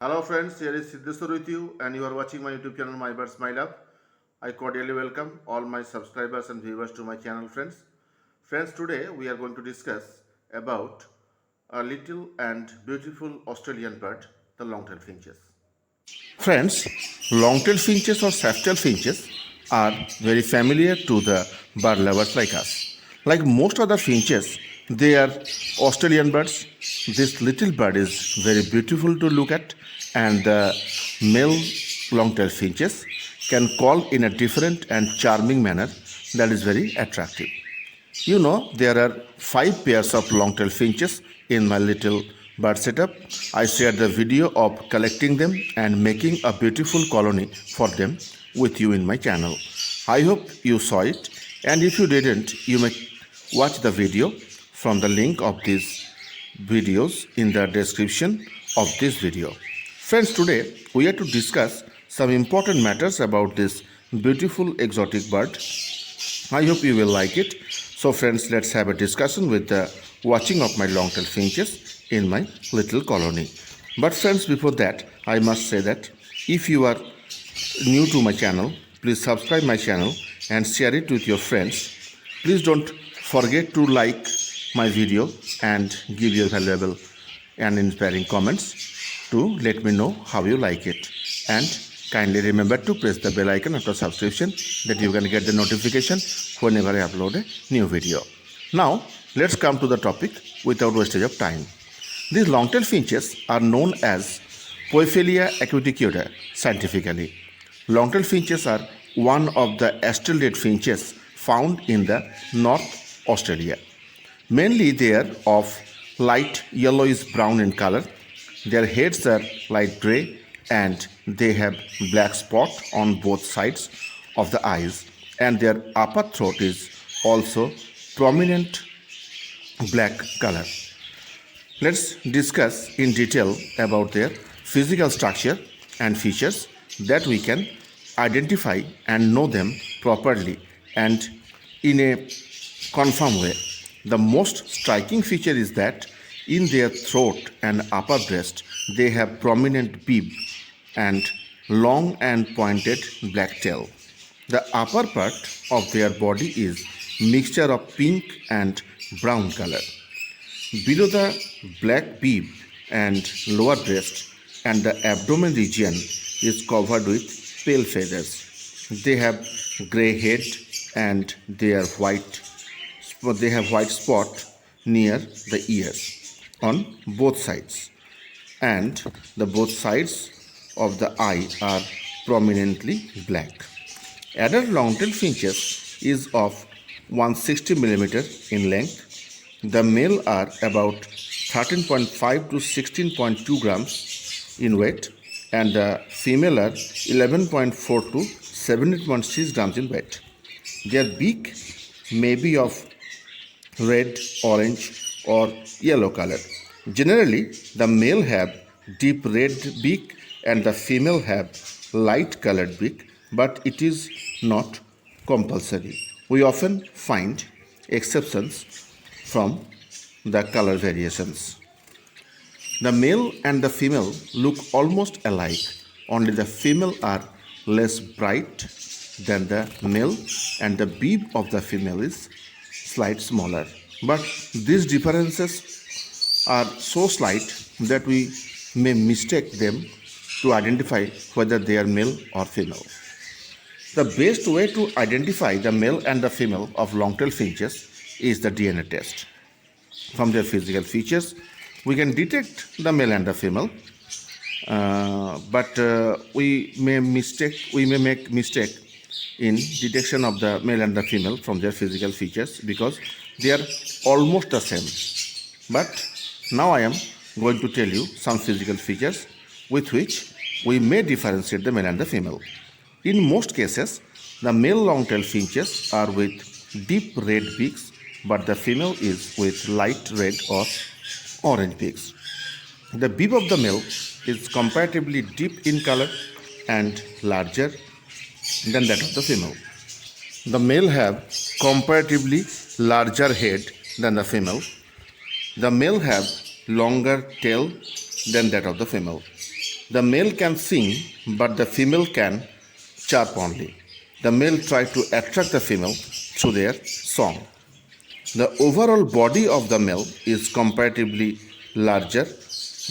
Hello friends, here is Siddheswar with you and you are watching my YouTube channel My Birds My Love. I cordially welcome all my subscribers and viewers to my channel friends. Friends, today we are going to discuss about a little and beautiful Australian bird, the long-tailed finches. Friends, long-tailed finches or saff-tailed finches are very familiar to the bird lovers like us. Like most other finches, they are Australian birds. This little bird is very beautiful to look at, and the male long-tailed finches can call in a different and charming manner that is very attractive. You know, there are 5 pairs of long-tailed finches in my little bird setup. I shared the video of collecting them and making a beautiful colony for them with you in my channel. I hope you saw it, and if you didn't, you may watch the video from the link of these videos in the description of this video. Friends, today we are to discuss some important matters about this beautiful exotic bird. I hope you will like it. So friends, let's have a discussion with the watching of my long-tailed finches in my little colony. But friends, before that, I must say that if you are new to my channel, please subscribe my channel and share it with your friends. Please don't forget to like my video and give your valuable and inspiring comments to let me know how you like it. And kindly remember to press the bell icon after subscription that you can get the notification whenever I upload a new video. Now, let's come to the topic without wastage of time. These long-tailed finches are known as Poephalia aquaticoida scientifically. Long-tailed finches are one of the astralate finches found in the North Australia. Mainly they are of light yellowish brown in color. Their heads are light gray and they have black spot on both sides of the eyes, and their upper throat is also prominent black color. Let's discuss in detail about their physical structure and features that we can identify and know them properly and in a confirmed way. The most striking feature is that in their throat and upper breast they have prominent beak and long and pointed black tail. The upper part of their body is mixture of pink and brown color. Below the black beak and lower breast and the abdomen region is covered with pale feathers. They have gray head and they have white spot near the ears on both sides, and the both sides of the eye are prominently black. Adult long-tailed finches is of 160 mm in length. The male are about 13.5 to 16.2 grams in weight, and the female are 11.4 to 17.6 grams in weight. Their beak may be of red, orange or yellow color. Generally, the male have deep red beak and the female have light colored beak, but it is not compulsory. We often find exceptions from the color variations. The male and the female look almost alike, only the female are less bright than the male and the beak of the female is slight smaller. But these differences are so slight that we may mistake them to identify whether they are male or female. The best way to identify the male and the female of long-tailed finches is the DNA test. From their physical features, we can detect the male and the female, but we may make mistake in detection of the male and the female from their physical features because they are almost the same. But now I am going to tell you some physical features with which we may differentiate the male and the female. In most cases, the male long-tailed finches are with deep red beaks, but the female is with light red or orange beaks. The beak of the male is comparatively deep in color and larger than that of the female. The male have comparatively larger head than the female. The male have longer tail than that of the female. The male can sing, but the female can chirp only. The male try to attract the female through their song. The overall body of the male is comparatively larger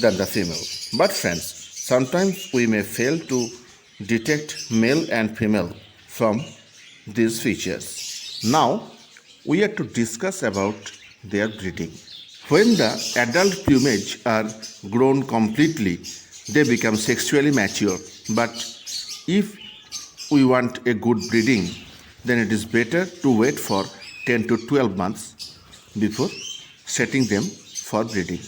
than the female. But friends, sometimes we may fail to detect male and female from these features. Now, we are to discuss about their breeding. When the adult plumage are grown completely, they become sexually mature. But if we want a good breeding, then it is better to wait for 10 to 12 months before setting them for breeding.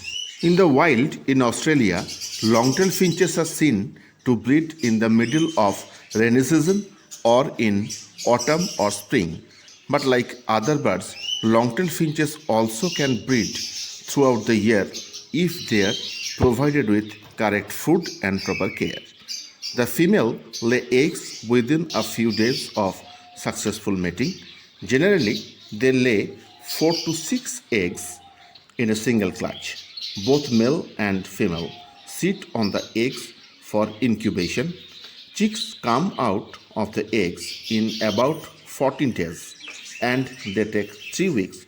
In the wild in Australia, long-tailed finches are seen to breed in the middle of rainy season or in autumn or spring. But like other birds, long-tailed finches also can breed throughout the year if they are provided with correct food and proper care. The female lay eggs within a few days of successful mating. Generally, they lay 4 to 6 eggs in a single clutch. Both male and female sit on the eggs for incubation. Chicks come out of the eggs in about 14 days and they take 3 weeks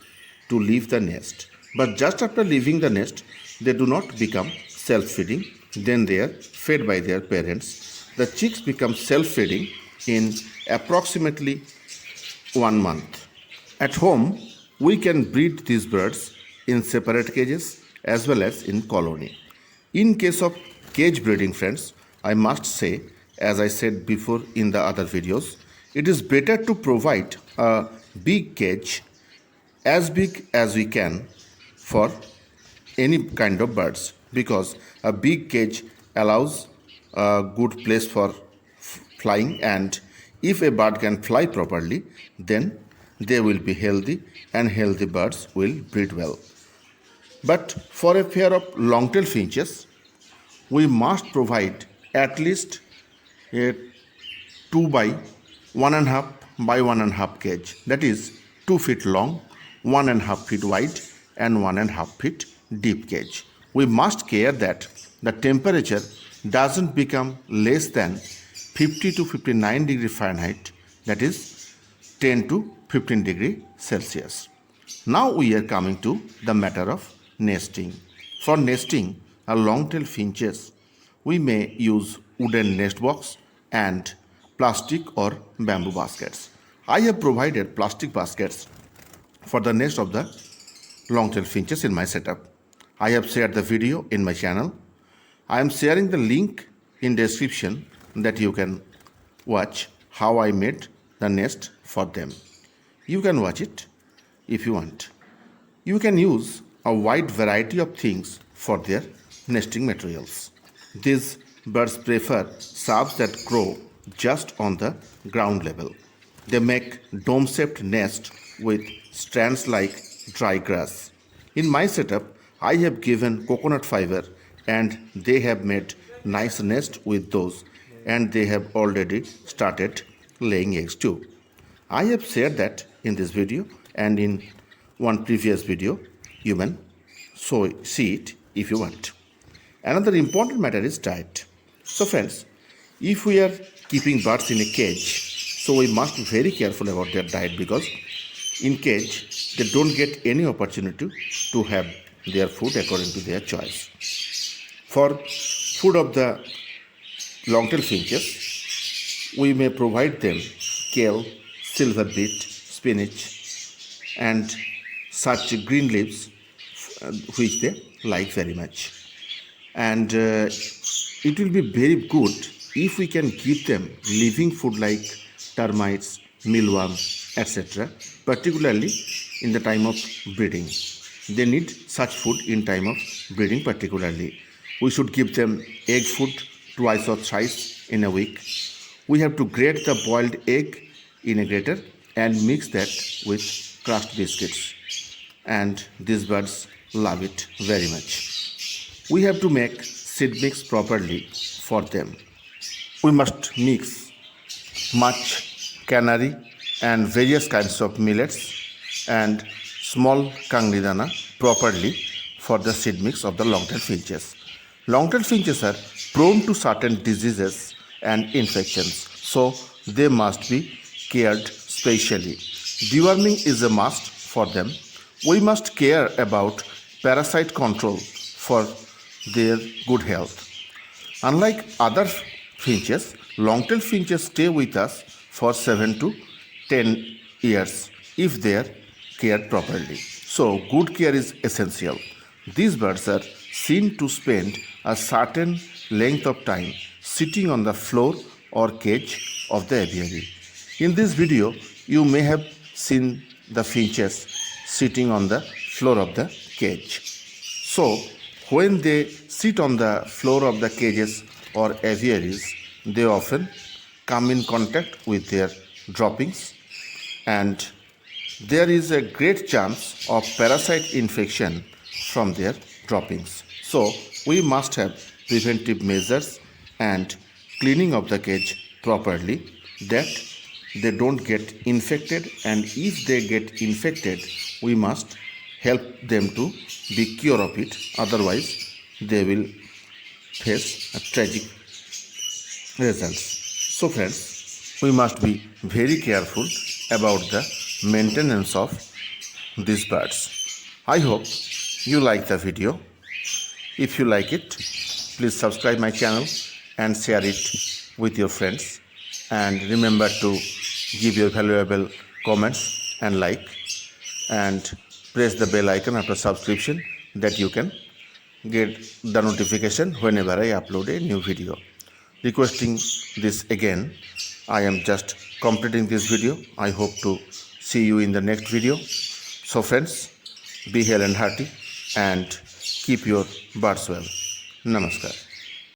to leave the nest. But just after leaving the nest, they do not become self-feeding. Then they are fed by their parents. The chicks become self-feeding in approximately 1 month. At home, we can breed these birds in separate cages as well as in colony. In case of cage breeding, friends, I must say, as I said before in the other videos, it is better to provide a big cage as big as we can for any kind of birds, because a big cage allows a good place for flying, and if a bird can fly properly, then they will be healthy and healthy birds will breed well. But for a pair of long-tailed finches, we must provide at least a 2 by 1.5 by 1.5 cage, that is 2 feet long, 1.5 feet wide and 1.5 feet deep cage. We must care that the temperature doesn't become less than 50 to 59 degree Fahrenheit, that is 10 to 15 degree Celsius. Now we are coming to the matter of nesting. For nesting a long-tailed finches, we may use wooden nest box and plastic or bamboo baskets. I have provided plastic baskets for the nest of the long-tailed finches in my setup. I have shared the video in my channel. I am sharing the link in description that you can watch how I made the nest for them. You can watch it if you want. You can use a wide variety of things for their nesting materials. These birds prefer shrubs that grow just on the ground level. They make dome-shaped nest with strands like dry grass. In my setup, I have given coconut fiber and they have made nice nest with those, and they have already started laying eggs too. I have shared that in this video and in one previous video. You can see it if you want. Another important matter is diet. So friends, if we are keeping birds in a cage, so we must be very careful about their diet, because in cage they don't get any opportunity to have their food according to their choice. For food of the long-tailed finches, we may provide them kale, silver beet, spinach and such green leaves which they like very much. And it will be very good if we can give them living food like termites, mealworm, etc., particularly in the time of breeding. They need such food in time of breeding particularly. We should give them egg food twice or thrice in a week. We have to grate the boiled egg in a grater and mix that with crushed biscuits. And these birds love it very much. We have to make seed mix properly for them. We must mix much canary and various kinds of millets and small kangri dana properly for the seed mix of the long-tailed finches. Long-tailed finches are prone to certain diseases and infections, so they must be cared specially. Deworming is a must for them. We must care about parasite control for their good health. Unlike other finches, long-tailed finches stay with us for 7 to 10 years if they are cared properly. So, good care is essential. These birds are seen to spend a certain length of time sitting on the floor or cage of the aviary. In this video, you may have seen the finches sitting on the floor of the cage. So, when they sit on the floor of the cages or aviaries, they often come in contact with their droppings, and there is a great chance of parasite infection from their droppings. So, we must have preventive measures and cleaning of the cage properly that they don't get infected, and if they get infected, we must help them to be cured of it, otherwise they will face a tragic results. So friends, we must be very careful about the maintenance of these birds. I hope you like the video. If you like it, please subscribe my channel and share it with your friends, and remember to give your valuable comments and like, and press the bell icon after subscription that you can get the notification whenever I upload a new video. Requesting this again, I am just completing this video. I hope to see you in the next video. So friends, be healthy and hearty and keep your birds well. Namaskar.